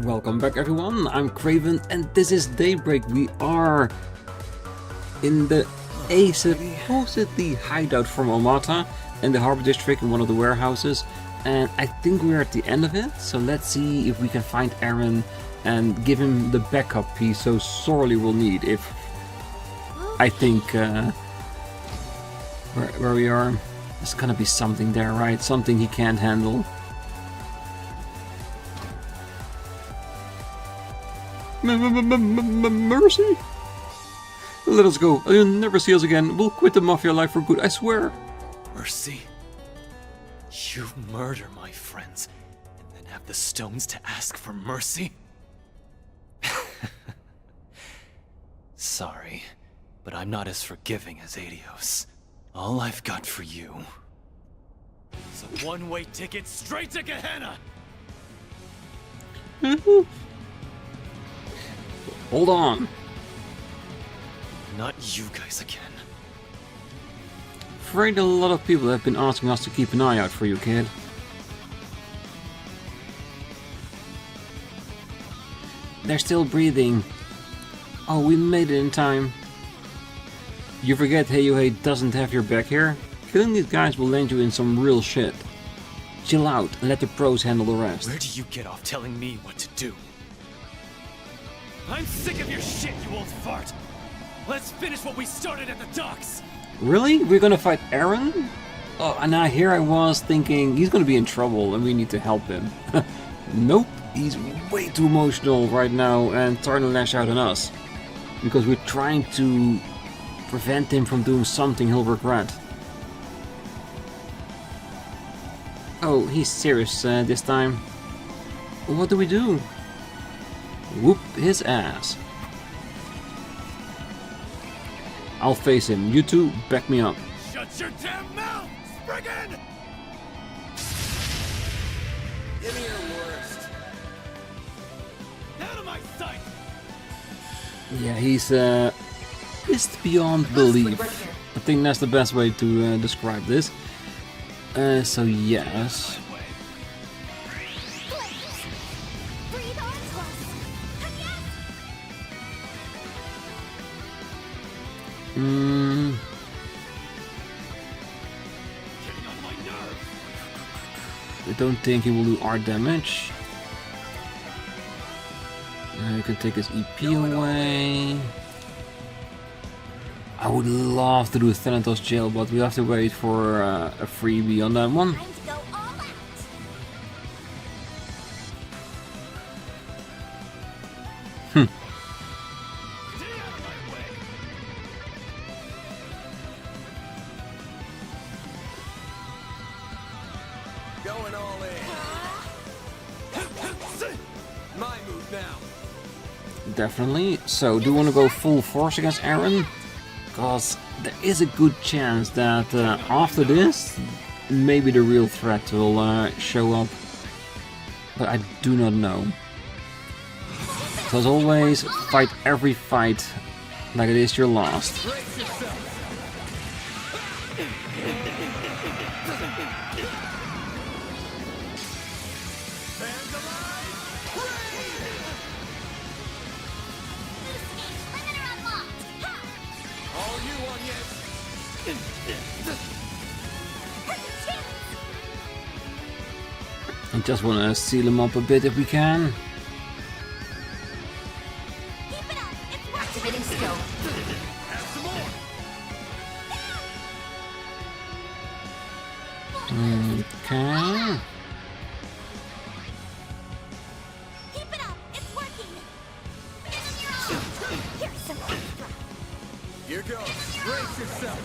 Welcome back everyone, I'm Craven and this is Daybreak. We are in the supposedly hideout from Omata in the harbor district in one of the warehouses, and I think we're at the end of it, so let's see if we can find Aaron and give him the backup he so sorely will need if I think where we are, there's gonna be something there, right? Something he can't handle. Mercy? Let us go. You'll never see us again. We'll quit the mafia life for good, I swear. Mercy? You murder my friends and then have the stones to ask for mercy? Sorry, but I'm not as forgiving as Adios. All I've got for you is a one-way ticket straight to Gehenna! Hold on. Not you guys again. Afraid a lot of people have been asking us to keep an eye out for you, kid. They're still breathing. Oh, we made it in time. You forget Heiyuhei doesn't have your back here? Killing these guys will land you in some real shit. Chill out and let the pros handle the rest. Where do you get off telling me what to do? I'm sick of your shit, you old fart! Let's finish what we started at the docks! Really? We're gonna fight Aaron? Oh, and now here I was thinking he's gonna be in trouble and we need to help him. Nope, he's way too emotional right now and starting to lash out on us. Because we're trying to prevent him from doing something he'll regret. Oh, he's serious this time. What do we do? Whoop his ass. I'll face him. You two, back me up. Shut your damn mouth, spriggan! Give me your worst. Out of my sight! Yeah, he's pissed beyond belief. I think that's the best way to describe this. So yes. I don't think he will do art damage. You can take his EP away. I would love to do a Thanatos jail, but we have to wait for a freebie on that one. Going all in. My move now. Definitely. So, do you want to go full force against Aaron? Because there is a good chance that after this, maybe the real threat will show up. But I do not know. So as always, fight every fight like it is your last. I just want to seal him up a bit if we can. Keep it up. It's activating skill. Okay. Keep it up. It's working. Here's some extra. Here goes. Brace yourself.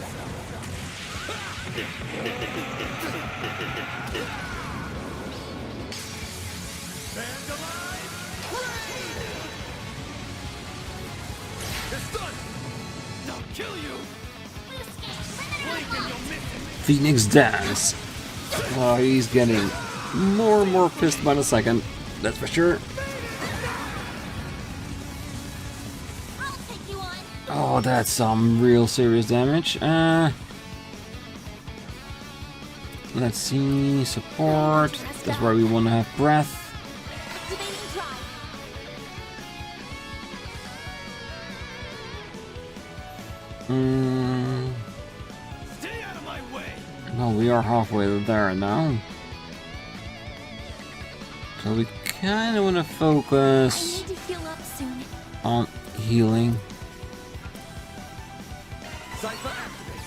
Kill you! Phoenix Dance. Oh, he's getting more and more pissed by the second. That's for sure. Oh, that's some real serious damage. Let's see, support. That's where we want to have breath. Stay out of my way. Well, we are halfway there now. So we kind of want to I focus need to heal up soon. on healing. Cypher activate.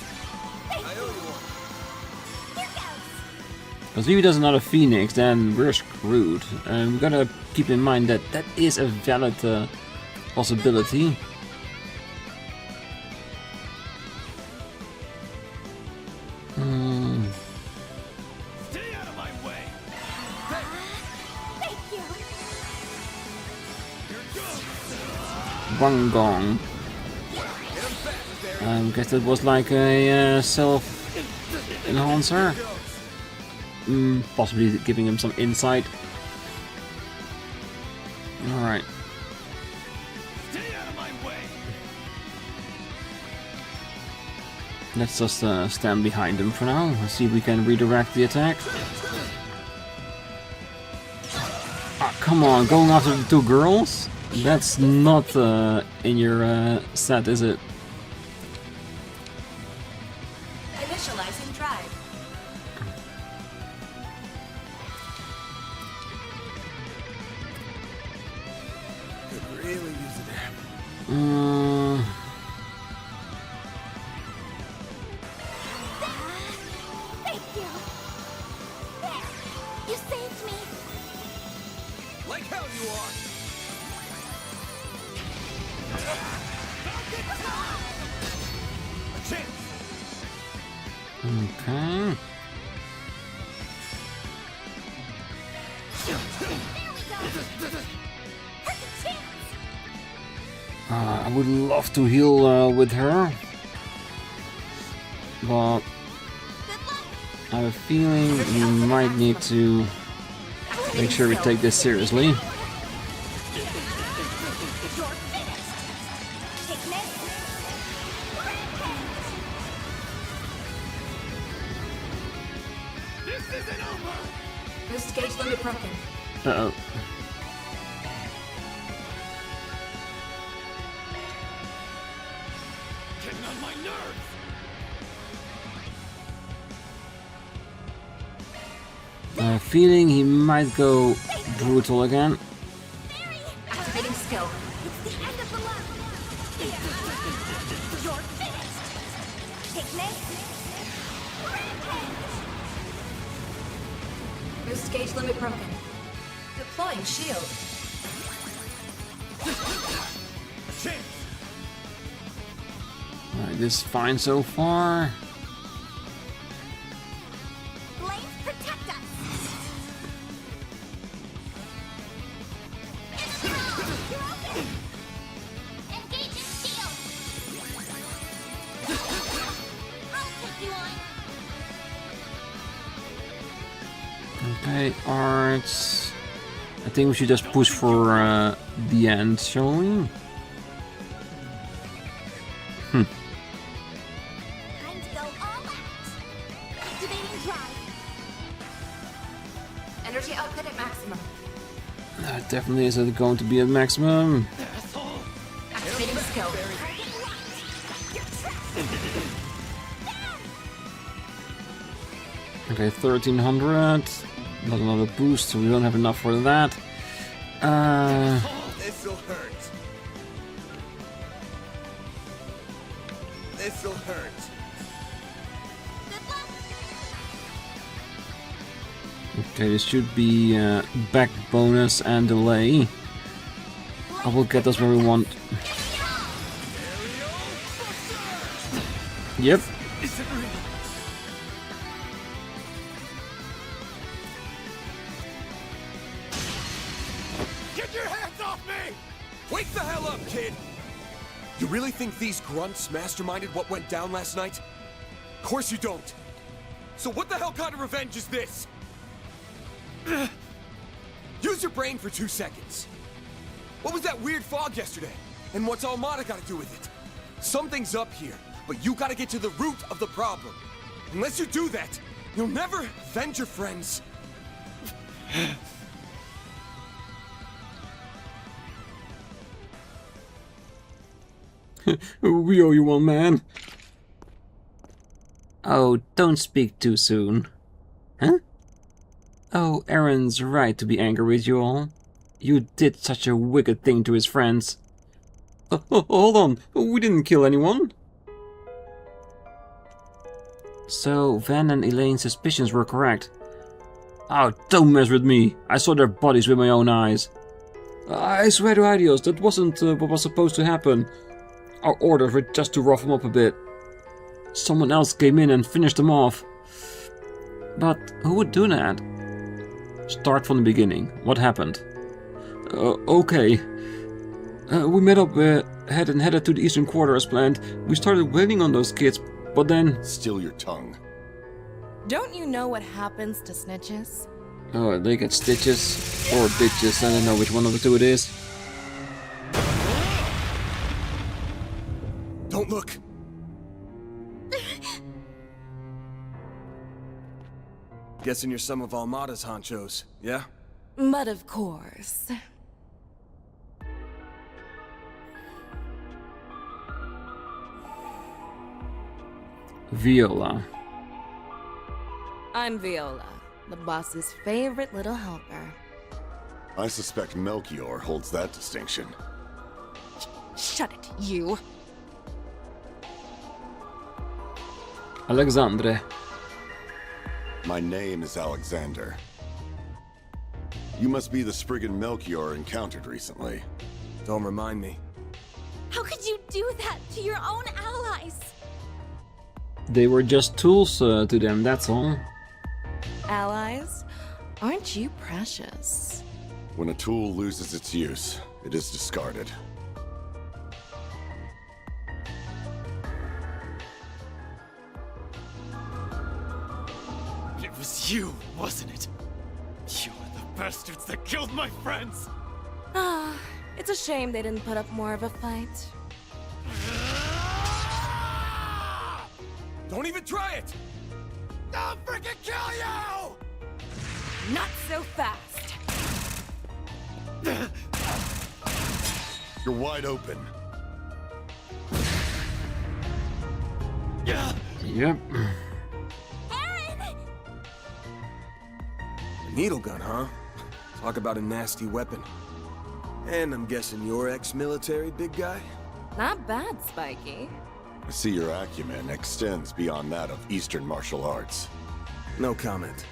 I owe you one. Here goes. Because if he does another Phoenix, then we're screwed. And we gotta keep in mind that that is a valid possibility. Stay out of my way. Thank you. Wang Gong. I guess that was like a self-enhancer. Possibly giving him some insight. Alright. Stay out of my way. Let's just stand behind him for now. Let's see if we can redirect the attack. Ah, come on, going after the two girls? That's not in your set, is it? Initializing drive. Could really use a nap. Thank you. There. You saved me. Like hell you are. A chance. Okay. There we go. Perfect chance. I would love to heal with her. But Good luck. I have a feeling we might need to make sure we take this seriously. You're finished. Take this. This isn't over. Boost gauge limit broken. Uh-oh. Getting on my nerves. I have a feeling he might go brutal again. Activating skill. It's the end of the line. You're finished. Take this. Boost gauge limit broken. Deploying shield. A chance. Alright, this is fine so far. Blades protect us. You're open. Engage in shield. I'll take you on. Okay, arts. I think we should just push for the end, shall we? Time to go all out. Activating drive. Energy output at maximum. That definitely is going to be at maximum. Asshole. Activating skill. Target locked. You're trapped. Okay, 1300. Not another boost, so we don't have enough for that. This'll hurt. This'll hurt. Good luck. Okay, this should be back bonus and delay. I will get us where we want. Yep. Is it real? Get your hands off me! Wake the hell up, kid! You really think these grunts masterminded what went down last night? Of course you don't. So what the hell kind of revenge is this? Use your brain for 2 seconds. What was that weird fog yesterday? And what's Almada got to do with it? Something's up here, but you gotta get to the root of the problem. Unless you do that, you'll never avenge your friends. We owe you one, man. Oh, don't speak too soon. Huh? Oh, Aaron's right to be angry with you all. You did such a wicked thing to his friends. Hold on, we didn't kill anyone. So, Van and Elaine's suspicions were correct. Oh, don't mess with me. I saw their bodies with my own eyes. I swear to Adios, that wasn't what was supposed to happen. Our orders were just to rough them up a bit. Someone else came in and finished them off. But who would do that? Start from the beginning. What happened? Okay. We met up and headed to the eastern quarter as planned. We started waiting on those kids, but then... Still your tongue. Don't you know what happens to snitches? Oh, they get stitches or ditches. I don't know which one of the two it is. Don't look! Guessing you're some of Almada's honchos, yeah? But of course. Viola. I'm Viola, the boss's favorite little helper. I suspect Melchior holds that distinction. Shut it, you. Alexandre. My name is Alexander. You must be the spriggan Melchior encountered recently. Don't remind me. How could you do that to your own allies? They were just tools to them, that's all. Allies, aren't you precious? When a tool loses its use, it is discarded. It was you, wasn't it? You were the bastards that killed my friends! Ah, it's a shame they didn't put up more of a fight. Don't even try it! I'll freaking kill you! Not so fast! You're wide open. Yep. Aaron! Needle gun, huh? Talk about a nasty weapon. And I'm guessing you're ex-military, big guy? Not bad, Spiky. I see your acumen extends beyond that of Eastern martial arts. No comment.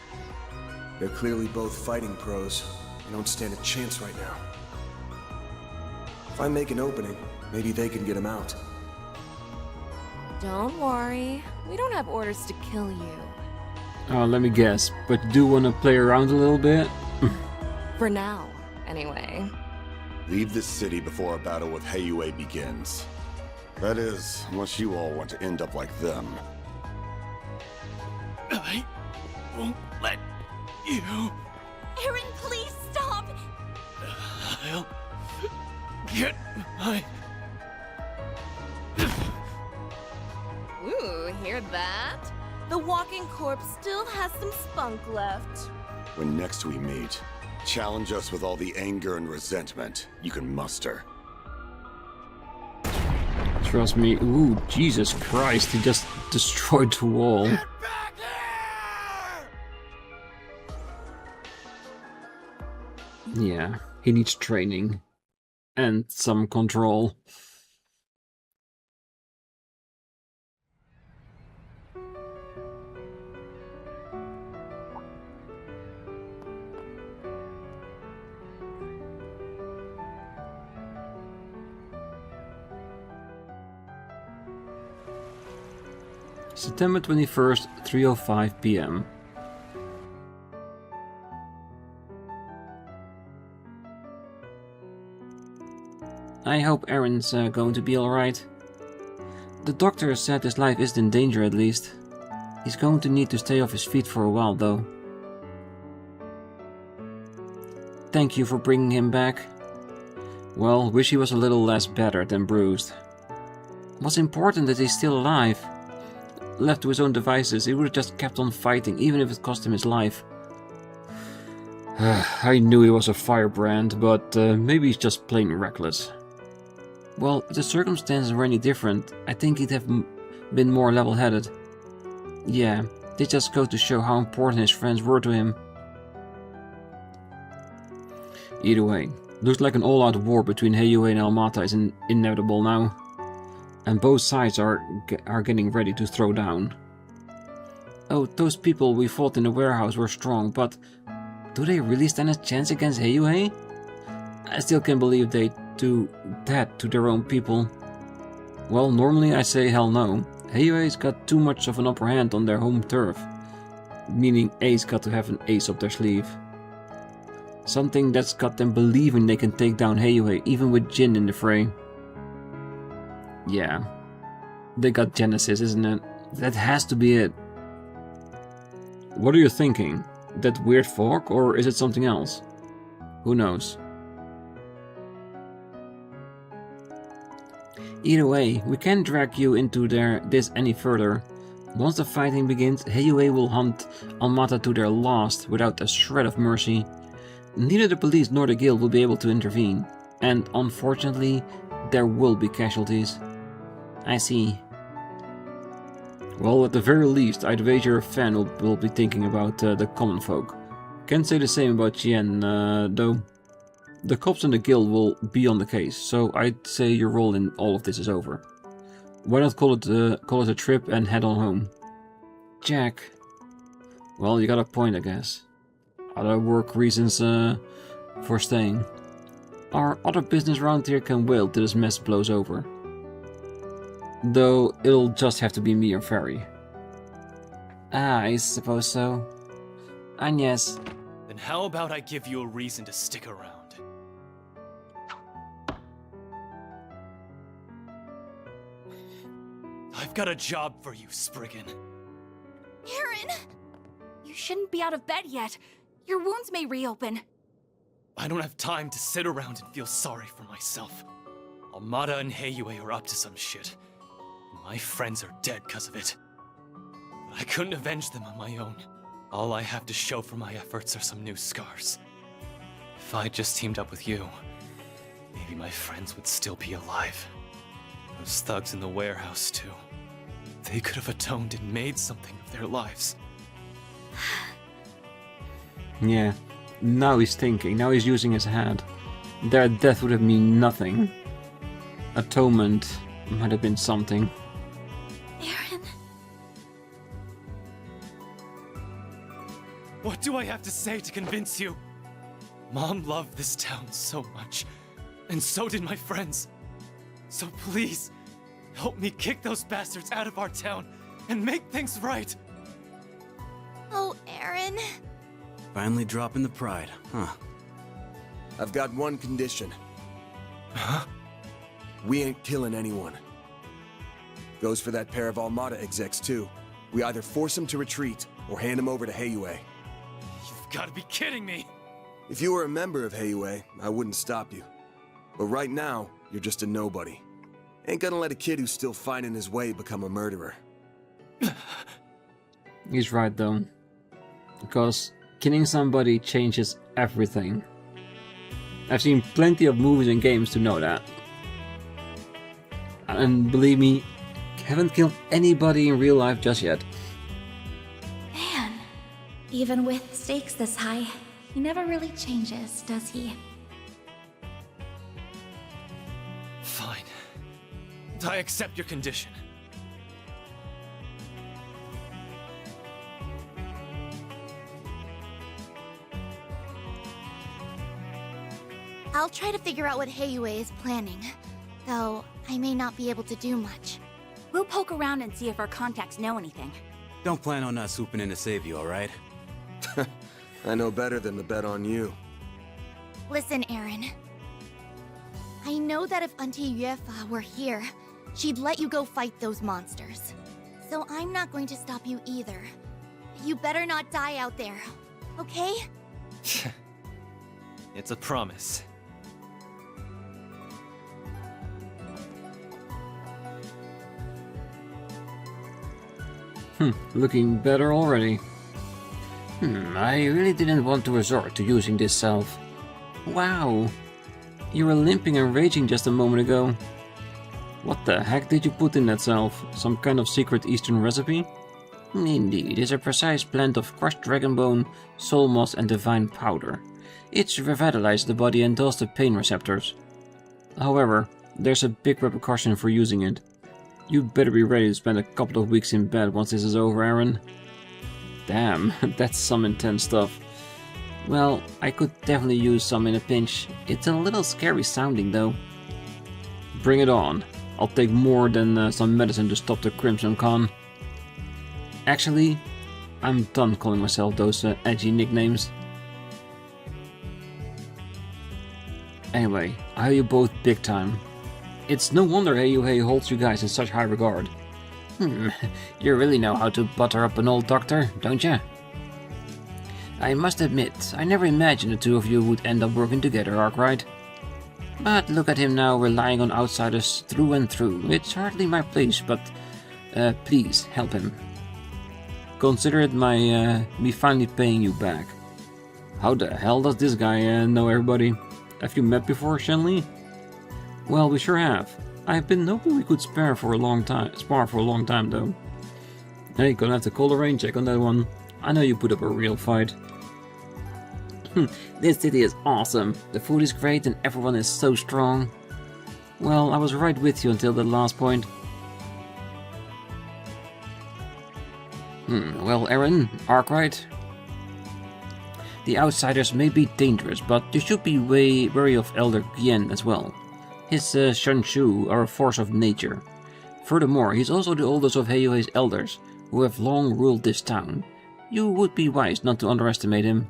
They're clearly both fighting pros. They don't stand a chance right now. If I make an opening, maybe they can get him out. Don't worry, we don't have orders to kill you. Oh, let me guess. But you do want to play around a little bit? For now, anyway. Leave this city before a battle with Heiyue begins. That is, unless you all want to end up like them. I won't let you. Aaron, please stop! I'll get my... Ooh, hear that? The walking corpse still has some spunk left. When next we meet, challenge us with all the anger and resentment you can muster. Trust me. Ooh, Jesus Christ, he just destroyed the wall. Get back here! Yeah, he needs training. And some control. September 21st, 3:05 p.m. I hope Aaron's going to be alright. The doctor said his life isn't in danger at least. He's going to need to stay off his feet for a while though. Thank you for bringing him back. Well, wish he was a little less battered than bruised. What's important that he's still alive. Left to his own devices, he would have just kept on fighting, even if it cost him his life. I knew he was a firebrand, but maybe he's just plain reckless. Well, if the circumstances were any different, I think he'd have been more level-headed. Yeah, this just goes to show how important his friends were to him. Either way, looks like an all-out war between Heiyue and Almata is inevitable now. And both sides are getting ready to throw down. Oh, those people we fought in the warehouse were strong, but do they really stand a chance against Heiyue? I still can't believe they do that to their own people. Well, normally I say hell no. Heiyue's got too much of an upper hand on their home turf. Meaning A's got to have an ace up their sleeve. Something that's got them believing they can take down Heiyue even with Jin in the fray. Yeah. They got Genesis, isn't it? That has to be it. What are you thinking? That weird fog, or is it something else? Who knows? Either way, we can't drag you into this any further. Once the fighting begins, Heiyue will hunt Almata to their last without a shred of mercy. Neither the police nor the guild will be able to intervene, and unfortunately, there will be casualties. I see. Well, at the very least, I'd wager a fan will be thinking about the common folk. Can't say the same about Chien, though. The cops and the guild will be on the case, so I'd say your role in all of this is over. Why not call it a trip and head on home? Jack. Well, you got a point, I guess. Other work reasons for staying. Our other business around here can wait till this mess blows over. Though it'll just have to be me and Ferry. Ah, I suppose so. And yes. Then how about I give you a reason to stick around? I've got a job for you, Spriggan. Aaron! You shouldn't be out of bed yet. Your wounds may reopen. I don't have time to sit around and feel sorry for myself. Almata and Heiyue are up to some shit. My friends are dead because of it. But I couldn't avenge them on my own. All I have to show for my efforts are some new scars. If I just teamed up with you, maybe my friends would still be alive. Those thugs in the warehouse, too. They could have atoned and made something of their lives. Yeah, now he's thinking, now he's using his head. Their death would have meant nothing. Atonement might have been something. Aaron. What do I have to say to convince you? Mom loved this town so much, and so did my friends. So please, help me kick those bastards out of our town and make things right. Oh, Aaron. Finally dropping the pride, huh? I've got one condition. Huh? We ain't killing anyone. Goes for that pair of Almata execs, too. We either force them to retreat, or hand them over to Heiyue. You've got to be kidding me! If you were a member of Heiyue, I wouldn't stop you. But right now, you're just a nobody. Ain't gonna let a kid who's still finding his way become a murderer. He's right though. Because killing somebody changes everything. I've seen plenty of movies and games to know that. And believe me, haven't killed anybody in real life just yet. Man, even with stakes this high, he never really changes, does he? Fine. I accept your condition. I'll try to figure out what Heiyue is planning, though I may not be able to do much. We'll poke around and see if our contacts know anything. Don't plan on us swooping in to save you, alright? I know better than to bet on you. Listen, Aaron. I know that if Auntie Yuefa were here, she'd let you go fight those monsters. So I'm not going to stop you either. You better not die out there, okay? It's a promise. Looking better already. I really didn't want to resort to using this salve. Wow. You were limping and raging just a moment ago. What the heck did you put in that salve? Some kind of secret Eastern recipe? Indeed, it's a precise blend of crushed dragon bone, soul moss and divine powder. It revitalizes the body and dulls the pain receptors. However, there's a big repercussion for using it. You better be ready to spend a couple of weeks in bed once this is over, Aaron. Damn, that's some intense stuff. Well, I could definitely use some in a pinch. It's a little scary sounding though. Bring it on. I'll take more than some medicine to stop the Crimson Con. Actually, I'm done calling myself those edgy nicknames. Anyway, I owe you both big time. It's no wonder Hei holds you guys in such high regard. You really know how to butter up an old doctor, don't you? I must admit, I never imagined the two of you would end up working together, ARKRIDE. But look at him now, relying on outsiders through and through. It's hardly my place, but please help him. Consider it me finally paying you back. How the hell does this guy know everybody? Have you met before, Shenli? Well, we sure have. I've been hoping we could spar for a long time though. Hey, gonna have to call a rain check on that one. I know you put up a real fight. This city is awesome. The food is great and everyone is so strong. Well, I was right with you until the last point. Well, Aaron, ARKRIDE. The outsiders may be dangerous, but you should be wary of Elder Gien as well. His Shanshu are a force of nature. Furthermore, he's also the oldest of Heiyuei's elders, who have long ruled this town. You would be wise not to underestimate him.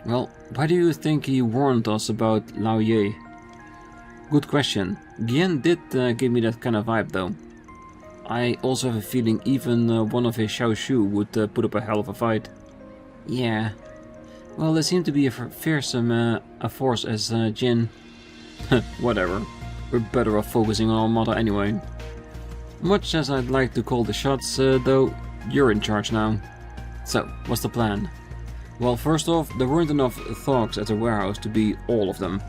Well, why do you think he warned us about Lao Ye? Good question. Gien did give me that kind of vibe though. I also have a feeling even one of his Xiaoshu would put up a hell of a fight. Yeah. Well, they seem to be as fearsome a force as Jin. Whatever. We're better off focusing on Armada anyway. Much as I'd like to call the shots, though, you're in charge now. So, what's the plan? Well, first off, there weren't enough thugs at the warehouse to be all of them.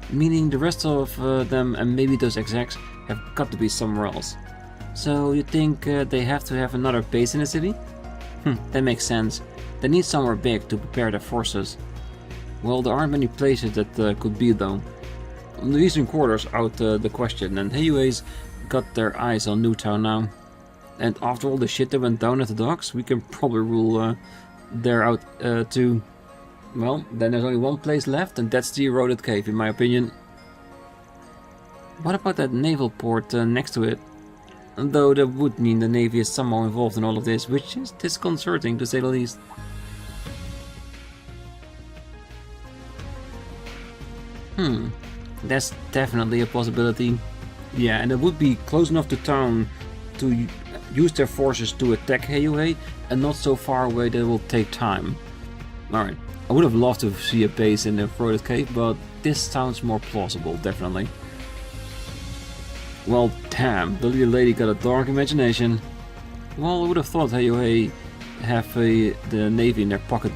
Meaning the rest of them and maybe those execs have got to be somewhere else. So you think they have to have another base in the city? That makes sense. They need somewhere big to prepare their forces. Well, there aren't many places that could be though. The eastern quarters out the question, and Heiyuei's got their eyes on Newtown now. And after all the shit that went down at the docks, we can probably rule there out too. Well, then there's only one place left, and that's the eroded cave, in my opinion. What about that naval port next to it? Though that would mean the Navy is somehow involved in all of this, which is disconcerting to say the least. That's definitely a possibility. Yeah, and it would be close enough to town to use their forces to attack Heiyuei, and not so far away that it will take time. Alright, I would have loved to see a base in the eroded cave, but this sounds more plausible, definitely. Well, damn, the little lady got a dark imagination. Well, I would have thought Heiyuei have the Navy in their pocket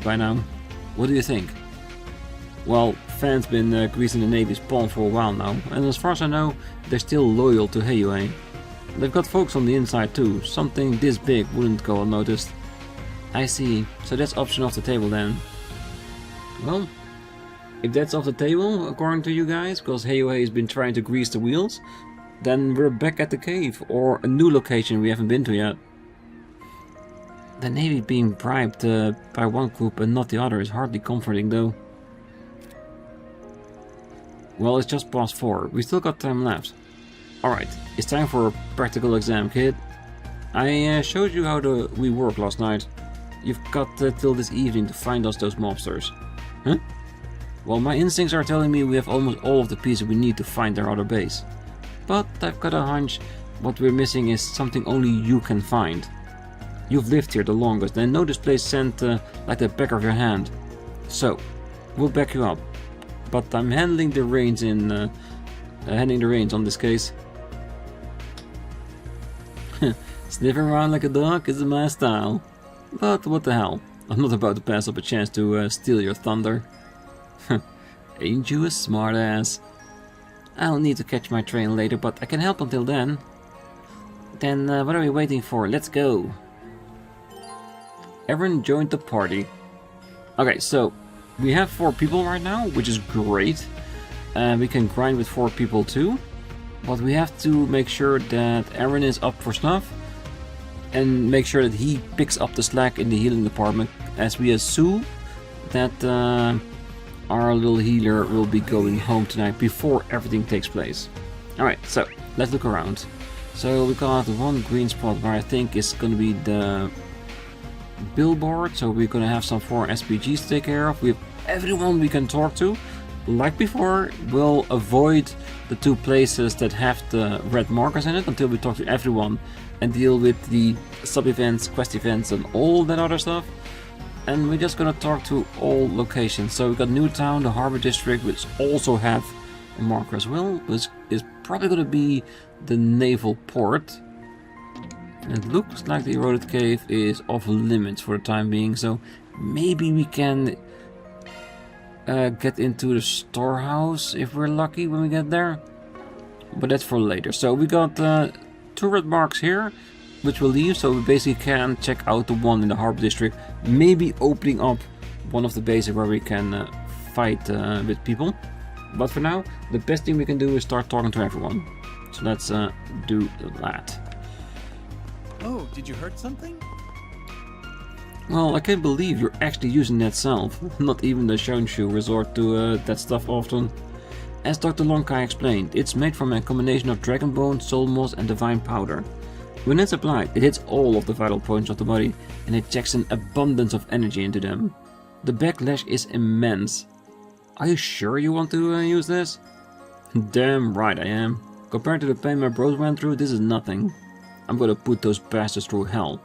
by now. What do you think? Well, Fan's been greasing the Navy's palm for a while now, and as far as I know, they're still loyal to Heiyuei. They've got folks on the inside too. Something this big wouldn't go unnoticed. I see, so that's option off the table then. Well, if that's off the table, according to you guys, because Heiyuei has been trying to grease the wheels, then we're back at the cave, or a new location we haven't been to yet. The Navy being bribed by one group and not the other is hardly comforting though. Well, it's just past 4, we still got time left. Alright, it's time for a practical exam, kid. I showed you how we work last night. You've got till this evening to find us those mobsters. Huh? Well, my instincts are telling me we have almost all of the pieces we need to find their other base. But I've got a hunch what we're missing is something only you can find. You've lived here the longest and know this place scent like the back of your hand. So, we'll back you up. But I'm handing the reins on this case. Sniffing around like a dog is my style. But what the hell, I'm not about to pass up a chance to steal your thunder. Ain't you a smartass? I'll need to catch my train later, but I can help until then. Then what are we waiting for? Let's go. Everyone joined the party. Okay, so we have 4 people right now, which is great. We can grind with 4 people too. But we have to make sure that Aaron is up for stuff. And make sure that he picks up the slack in the healing department. As we assume that our little healer will be going home tonight before everything takes place. Alright, so let's look around. So we got one green spot where I think is going to be the billboard. So we're going to have some 4 SPGs to take care of. We have everyone we can talk to. Like before, we'll avoid the 2 places that have the red markers in it until we talk to everyone and deal with the sub-events, quest events and all that other stuff. And we're just gonna talk to all locations. So we got Newtown, the Harbor District, which also have a marker as well, which is probably gonna be the naval port. And it looks like the eroded cave is off limits for the time being, so maybe we can get into the storehouse if we're lucky when we get there. But that's for later. So we got 2 red marks here, which will leave, so we basically can check out the one in the Harbor District, maybe opening up one of the bases where we can fight with people. But for now, the best thing we can do is start talking to everyone. So let's do that. Oh, did you hurt something? Well, I can't believe you're actually using that salve. Not even the Shounshu resort to that stuff often. As Dr. Lonkai explained, it's made from a combination of dragon bone, soul moss and divine powder. When it's applied, it hits all of the vital points of the body and injects an abundance of energy into them. The backlash is immense. Are you sure you want to use this? Damn right I am. Compared to the pain my bros went through, this is nothing. I'm gonna put those bastards through hell.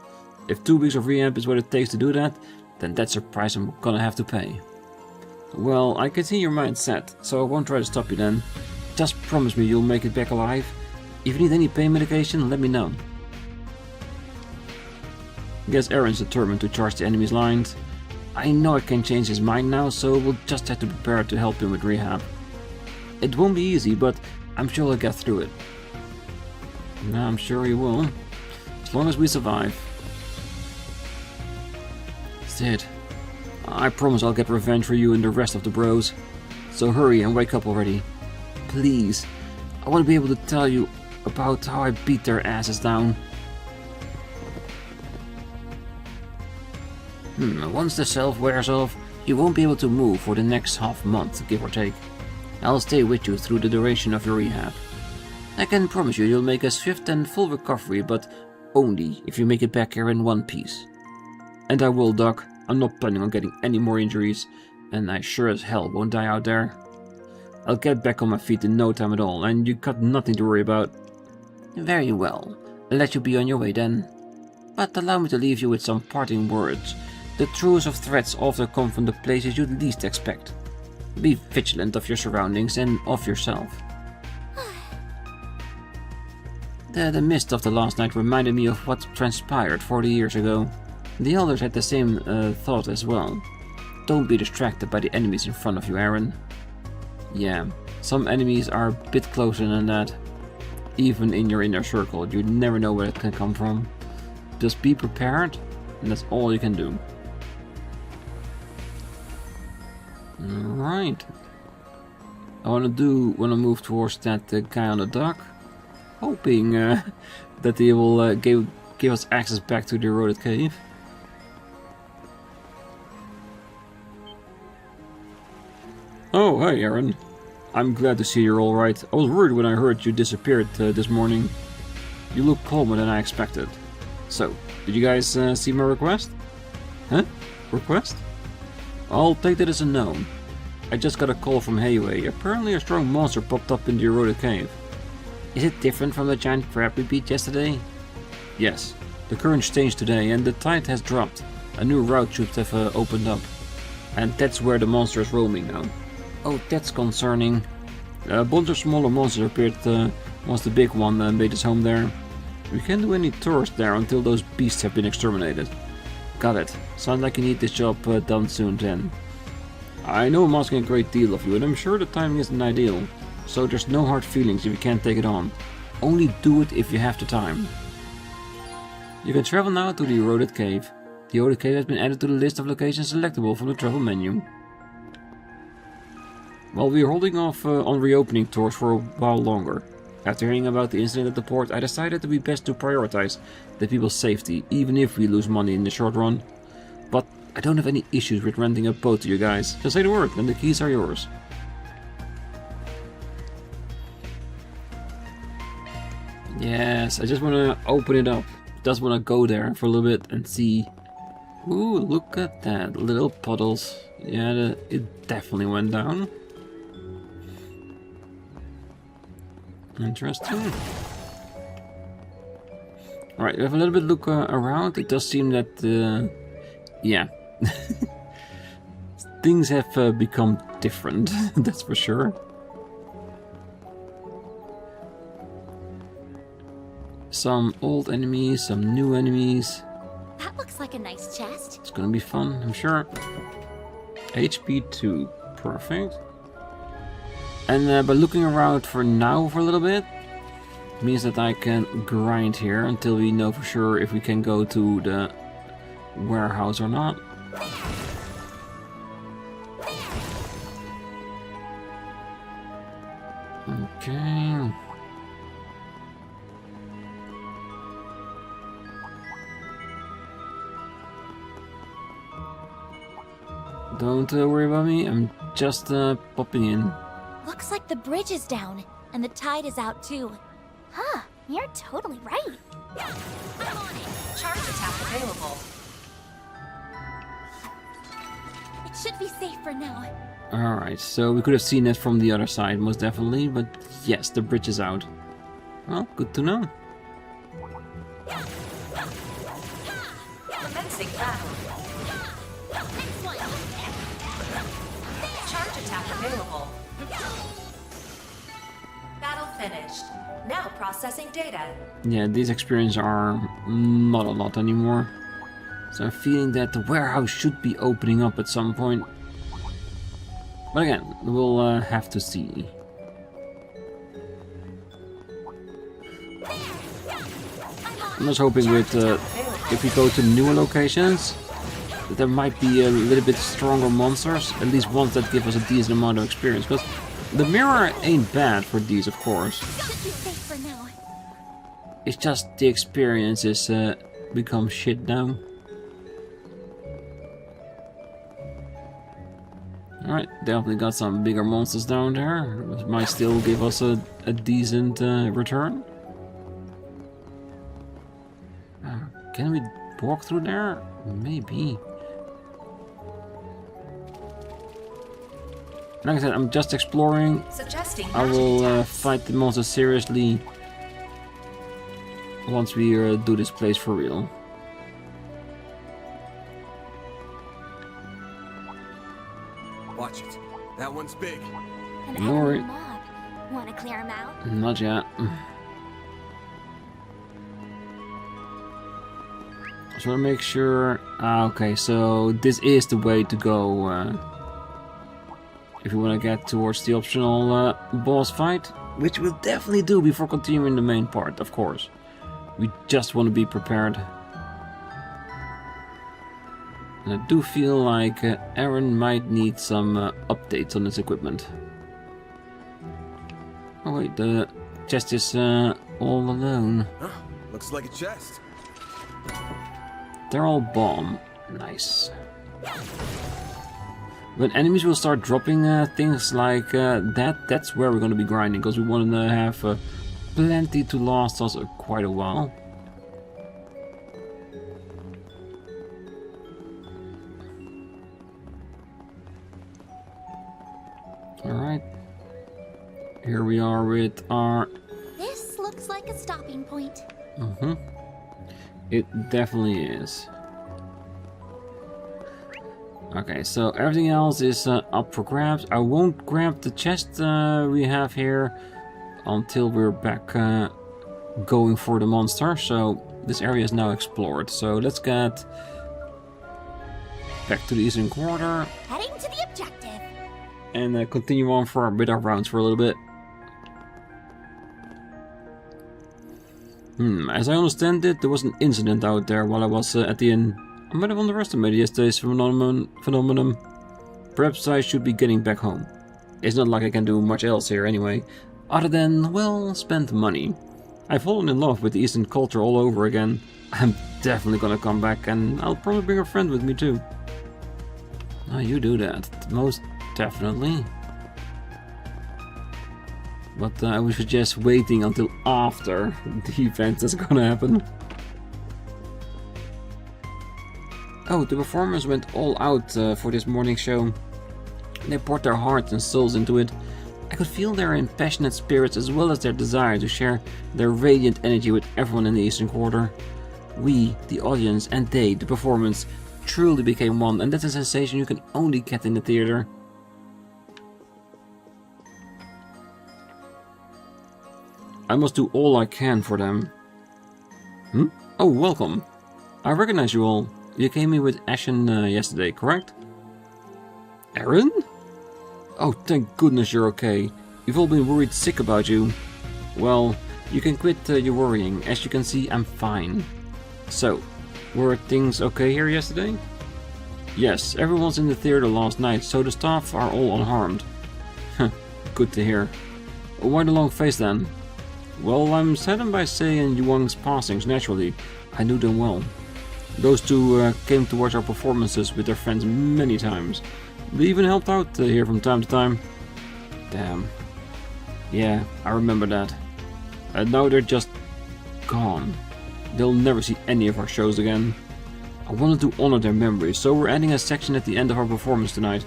If 2 weeks of rehab is what it takes to do that, then that's a price I'm gonna have to pay. Well, I can see your mind set, so I won't try to stop you then. Just promise me you'll make it back alive. If you need any pain medication, let me know. Guess Aaron's determined to charge the enemy's lines. I know I can change his mind now, so we'll just have to prepare to help him with rehab. It won't be easy, but I'm sure he'll get through it. I'm sure he will, as long as we survive. Sid, I promise I'll get revenge for you and the rest of the bros. So hurry and wake up already. Please, I want to be able to tell you about how I beat their asses down. Once the self wears off, you won't be able to move for the next half month, give or take. I'll stay with you through the duration of your rehab. I can promise you you'll make a swift and full recovery, but only if you make it back here in one piece. And I will, Doc. I'm not planning on getting any more injuries, and I sure as hell won't die out there. I'll get back on my feet in no time at all, and you got nothing to worry about. Very well. I'll let you be on your way then. But allow me to leave you with some parting words. The truest of threats often come from the places you'd least expect. Be vigilant of your surroundings and of yourself. The mist of the last night reminded me of what transpired 40 years ago. The elders had the same thought as well. Don't be distracted by the enemies in front of you, Aaron. Yeah, some enemies are a bit closer than that. Even in your inner circle, you never know where it can come from. Just be prepared, and that's all you can do. Alright. I want to move towards that guy on the dock, hoping that he will give us access back to the eroded cave. Oh, hey Aaron. I'm glad to see you're alright. I was worried when I heard you disappeared this morning. You look calmer than I expected. So, did you guys see my request? Huh? Request? I'll take that as a no. I just got a call from Heiwei. Apparently a strong monster popped up in the eroded cave. Is it different from the giant crab we beat yesterday? Yes. The currents changed today and the tide has dropped. A new route should have opened up. And that's where the monster is roaming now. Oh, that's concerning. A bunch of smaller monsters appeared once the big one made his home there. We can't do any tours there until those beasts have been exterminated. Got it. Sounds like you need this job done soon then. I know I'm asking a great deal of you, and I'm sure the timing isn't ideal. So there's no hard feelings if you can't take it on. Only do it if you have the time. You can travel now to the Eroded Cave. The Eroded Cave has been added to the list of locations selectable from the travel menu. Well, we're holding off on reopening Thors for a while longer. After hearing about the incident at the port, I decided it would be best to prioritize the people's safety, even if we lose money in the short run. But I don't have any issues with renting a boat to you guys. Just say the word, and the keys are yours. Yes, I just want to open it up. Just want to go there for a little bit and see. Ooh, look at that. Little puddles. Yeah, it definitely went down. Interesting. Alright, we have a little bit look around. It does seem that, yeah. Things have become different, that's for sure. Some old enemies, some new enemies. That looks like a nice chest. It's gonna be fun, I'm sure. HP 2, perfect. And by looking around for now for a little bit, means that I can grind here until we know for sure if we can go to the warehouse or not. Okay. Don't worry about me, I'm just popping in. Looks like the bridge is down, and the tide is out too. Huh, you're totally right. I'm on it. Charge attack available. It should be safe for now. Alright, so we could have seen it from the other side, most definitely, but yes, the bridge is out. Well, good to know. Commencing battle. Charge attack available. Battle finished. Now processing data. Yeah, these experiences are not a lot anymore. So I'm feeling that the warehouse should be opening up at some point. But again, we'll have to see. I'm just hoping with if we go to newer locations, that there might be a little bit stronger monsters, at least ones that give us a decent amount of experience. Because the mirror ain't bad for these, of course. It's just the experience is become shit now. Alright, definitely got some bigger monsters down there. Which might still give us a decent return. Can we walk through there? Maybe. Like I said, I'm just exploring. I will fight the monsters seriously once we do this place for real. Watch it. That one's big. Don't worry. Want to clear him out? Not yet. Just want to make sure. Okay, so this is the way to go if you want to get towards the optional boss fight, which we'll definitely do before continuing the main part, of course. We just want to be prepared. And I do feel like Aaron might need some updates on his equipment. Oh wait, the chest is all alone. Huh, looks like a chest. They're all bomb. Nice. When enemies will start dropping things like that's where we're going to be grinding, because we want to have plenty to last us quite a while. Alright. Here we are with our... This looks like a stopping point. Mm-hmm. It definitely is. Okay, so everything else is up for grabs. I won't grab the chest we have here until we're back going for the monster. So this area is now explored. So let's get back to the eastern quarter. Heading to the objective. And continue on with our rounds for a little bit. As I understand it, there was an incident out there while I was at the inn. I might have underestimated yesterday's phenomenon. Perhaps I should be getting back home. It's not like I can do much else here anyway, other than, well, spend money. I've fallen in love with the Eastern culture all over again. I'm definitely gonna come back, and I'll probably bring a friend with me too. Oh, you do that, most definitely. But I would suggest waiting until after the event that's gonna happen. Oh, the performers went all out for this morning's show. They poured their hearts and souls into it. I could feel their impassioned spirits as well as their desire to share their radiant energy with everyone in the Eastern Quarter. We, the audience, and they, the performance, truly became one, and that's a sensation you can only get in the theater. I must do all I can for them. Oh, welcome. I recognize you all. You came here with Ashen yesterday, correct? Aaron? Oh, thank goodness you're okay. We've all been worried sick about you. Well, you can quit your worrying. As you can see, I'm fine. So, were things okay here yesterday? Yes, everyone's in the theater last night, so the staff are all unharmed. Good to hear. Why the long face then? Well, I'm saddened by Sei and Yuang's passings, naturally. I knew them well. Those two came to watch our performances with their friends many times. They even helped out here from time to time. Damn. Yeah, I remember that. And now they're just gone. They'll never see any of our shows again. I wanted to honor their memories, so we're adding a section at the end of our performance tonight.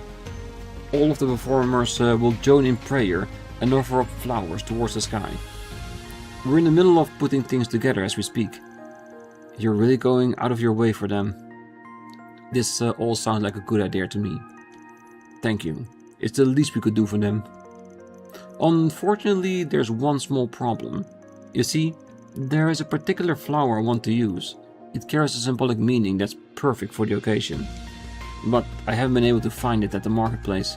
All of the performers will join in prayer and offer up flowers towards the sky. We're in the middle of putting things together as we speak. You're really going out of your way for them. This all sounds like a good idea to me. Thank you. It's the least we could do for them. Unfortunately, there's one small problem. You see, there is a particular flower I want to use. It carries a symbolic meaning that's perfect for the occasion. But I haven't been able to find it at the marketplace.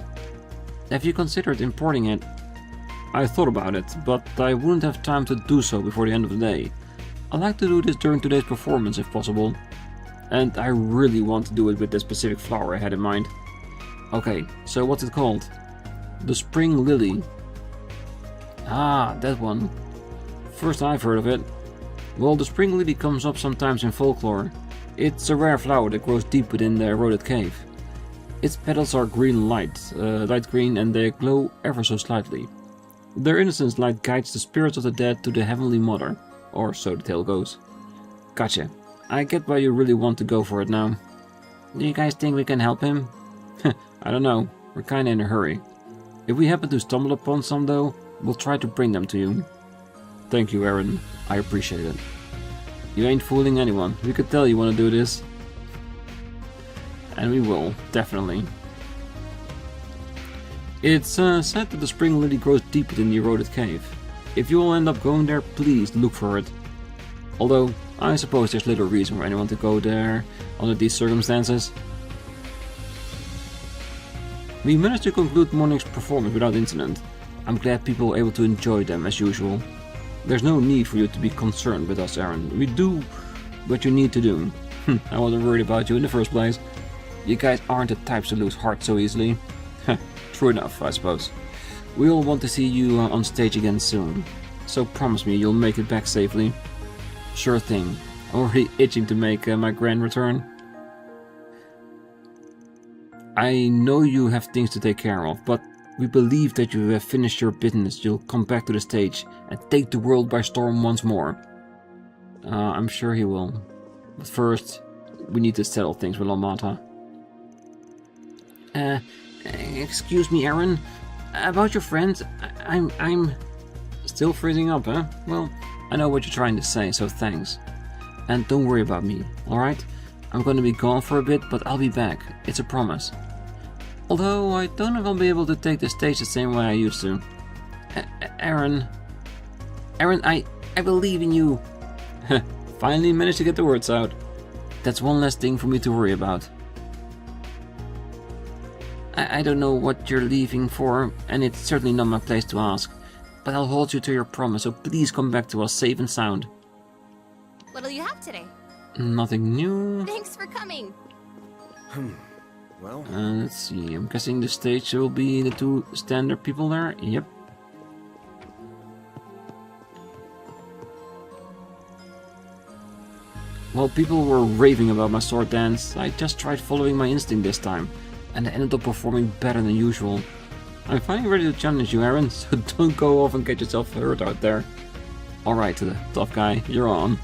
Have you considered importing it? I thought about it, but I wouldn't have time to do so before the end of the day. I'd like to do this during today's performance if possible. And I really want to do it with the specific flower I had in mind. Okay, so what's it called? The Spring Lily. Ah, that one. First I've heard of it. Well, the Spring Lily comes up sometimes in folklore. It's a rare flower that grows deep within the eroded cave. Its petals are green light green, and they glow ever so slightly. Their innocence light guides the spirits of the dead to the Heavenly Mother, or so the tale goes. Gotcha. I get why you really want to go for it now. Do you guys think we can help him? I don't know. We're kinda in a hurry. If we happen to stumble upon some though, we'll try to bring them to you. Thank you, Aaron. I appreciate it. You ain't fooling anyone. We could tell you want to do this. And we will, definitely. It's said that the Spring Lily grows deep within the eroded cave. If you will end up going there, please look for it. Although, I suppose there's little reason for anyone to go there under these circumstances. We managed to conclude morning's performance without incident. I'm glad people were able to enjoy them as usual. There's no need for you to be concerned with us, Aaron. We do what you need to do. I wasn't worried about you in the first place. You guys aren't the types to lose heart so easily. True enough, I suppose. We all want to see you on stage again soon. So promise me you'll make it back safely. Sure thing. I'm already itching to make my grand return. I know you have things to take care of, but we believe that you have finished your business. You'll come back to the stage and take the world by storm once more. I'm sure he will. But first, we need to settle things with Almata. Excuse me, Aaron. About your friends, I'm... Still freezing up, huh? Well, I know what you're trying to say, so thanks. And don't worry about me, alright? I'm gonna be gone for a bit, but I'll be back. It's a promise. Although, I don't know if I'll be able to take the stage the same way I used to. Aaron, I believe in you. Finally managed to get the words out. That's one less thing for me to worry about. I don't know what you're leaving for, and it's certainly not my place to ask. But I'll hold you to your promise, so please come back to us safe and sound. What'll you have today? Nothing new. Thanks for coming. Well, Let's see, I'm guessing the stage will be the two standard people there. Yep. While people were raving about my sword dance, I just tried following my instinct this time, and I ended up performing better than usual. I'm finally ready to challenge you, Aaron, so don't go off and get yourself hurt out there. Alright, tough guy, you're on.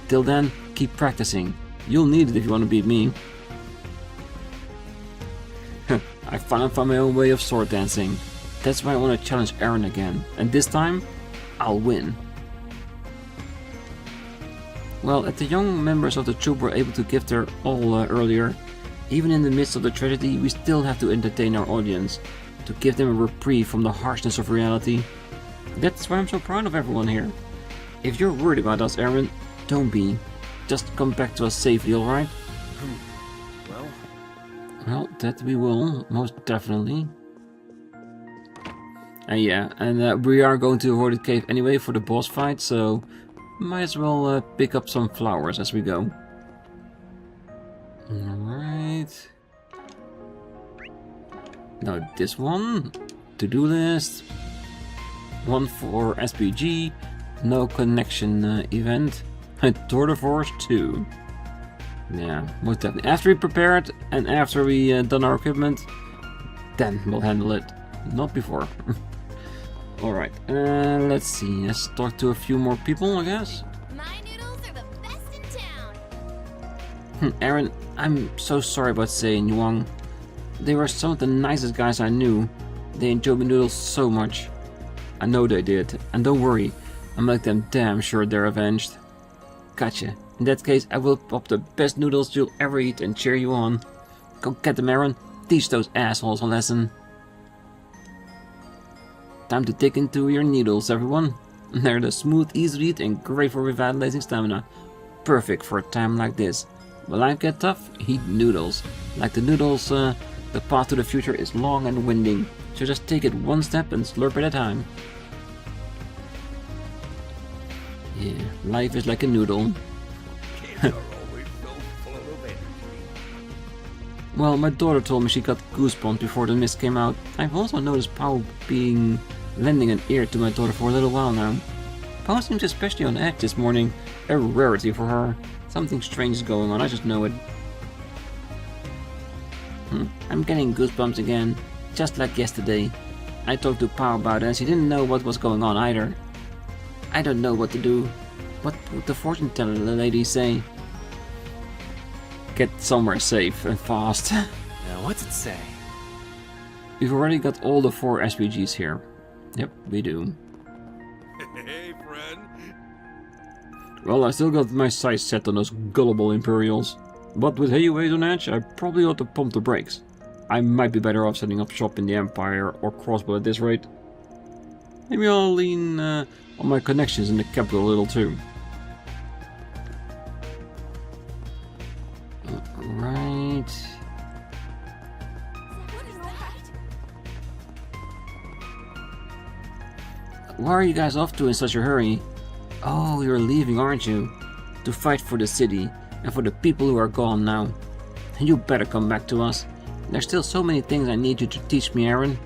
Till then, keep practicing. You'll need it if you want to beat me. I finally found my own way of sword dancing. That's why I want to challenge Aaron again, and this time, I'll win. Well, as the young members of the troop were able to give their all earlier, even in the midst of the tragedy, we still have to entertain our audience, to give them a reprieve from the harshness of reality. That's why I'm so proud of everyone here. If you're worried about us, Aaron, don't be. Just come back to us safely, alright? Well, that we will, most definitely. And we are going to avoid the cave anyway for the boss fight, so might as well pick up some flowers as we go. Alright. Now this one, to-do list. One for SPG, no connection event. Tour de Force 2. Yeah, most definitely. After we prepared and after we done our equipment, then we'll handle it. Not before. Alright, let's see. Let's talk to a few more people, I guess. My noodles are the best in town. Aaron, I'm so sorry about saying Yuang. They were some of the nicest guys I knew. They enjoyed my noodles so much. I know they did, and don't worry, I'll make them damn sure they're avenged. Gotcha. In that case, I will pop the best noodles you'll ever eat and cheer you on. Go get them, Aaron. Teach those assholes a lesson. Time to dig into your noodles, everyone. They're the smooth, easy to eat and great for revitalizing stamina. Perfect for a time like this. When life gets tough, eat noodles. Like the noodles, the path to the future is long and winding. So just take it one step and slurp at a time. Yeah, life is like a noodle. Well, my daughter told me she got goosebumps before the mist came out. I've also noticed Pao lending an ear to my daughter for a little while now. Pao seems especially on edge this morning, a rarity for her. Something strange is going on, I just know it. I'm getting goosebumps again, just like yesterday. I talked to Pao about it and she didn't know what was going on either. I don't know what to do. What would the fortune teller lady say? Get somewhere safe and fast. Now what's it say? We've already got all the 4 SPGs here. Yep, we do. Hey, friend. Well, I still got my sights set on those gullible Imperials. But with Heiyuei on edge, I probably ought to pump the brakes. I might be better off setting up shop in the Empire or Crossbow at this rate. Maybe I'll lean on my connections in the capital a little too. Right. Where are you guys off to in such a hurry? Oh, you're leaving, aren't you? To fight for the city and for the people who are gone now. You better come back to us. There's still so many things I need you to teach me, Aaron.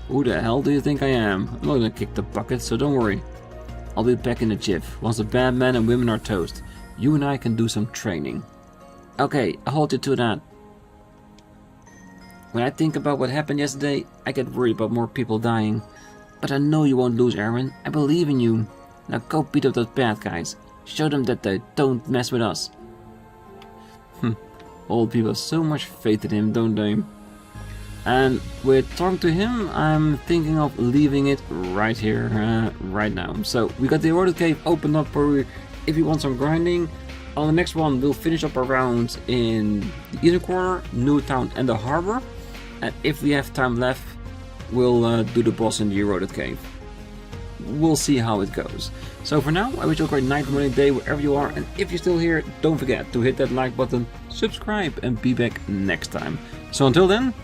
Who the hell do you think I am? I'm not gonna kick the bucket, so don't worry. I'll be back in a jiff, once the bad men and women are toast. You and I can do some training. Okay, I'll hold you to that. When I think about what happened yesterday, I get worried about more people dying. But I know you won't lose, Aaron. I believe in you. Now go beat up those bad guys. Show them that they don't mess with us. Old people have so much faith in him, don't they? And with talking to him, I'm thinking of leaving it right here, right now. So we got the eroded cave opened up for if you want some grinding. On the next one, we'll finish up our rounds in the Eastern Quarter, Newtown and the Harbor. And if we have time left, we'll do the boss in the eroded cave. We'll see how it goes. So for now, I wish you a great night, morning, day, wherever you are. And if you're still here, don't forget to hit that like button, subscribe, and be back next time. So until then,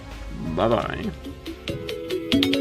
Bye bye.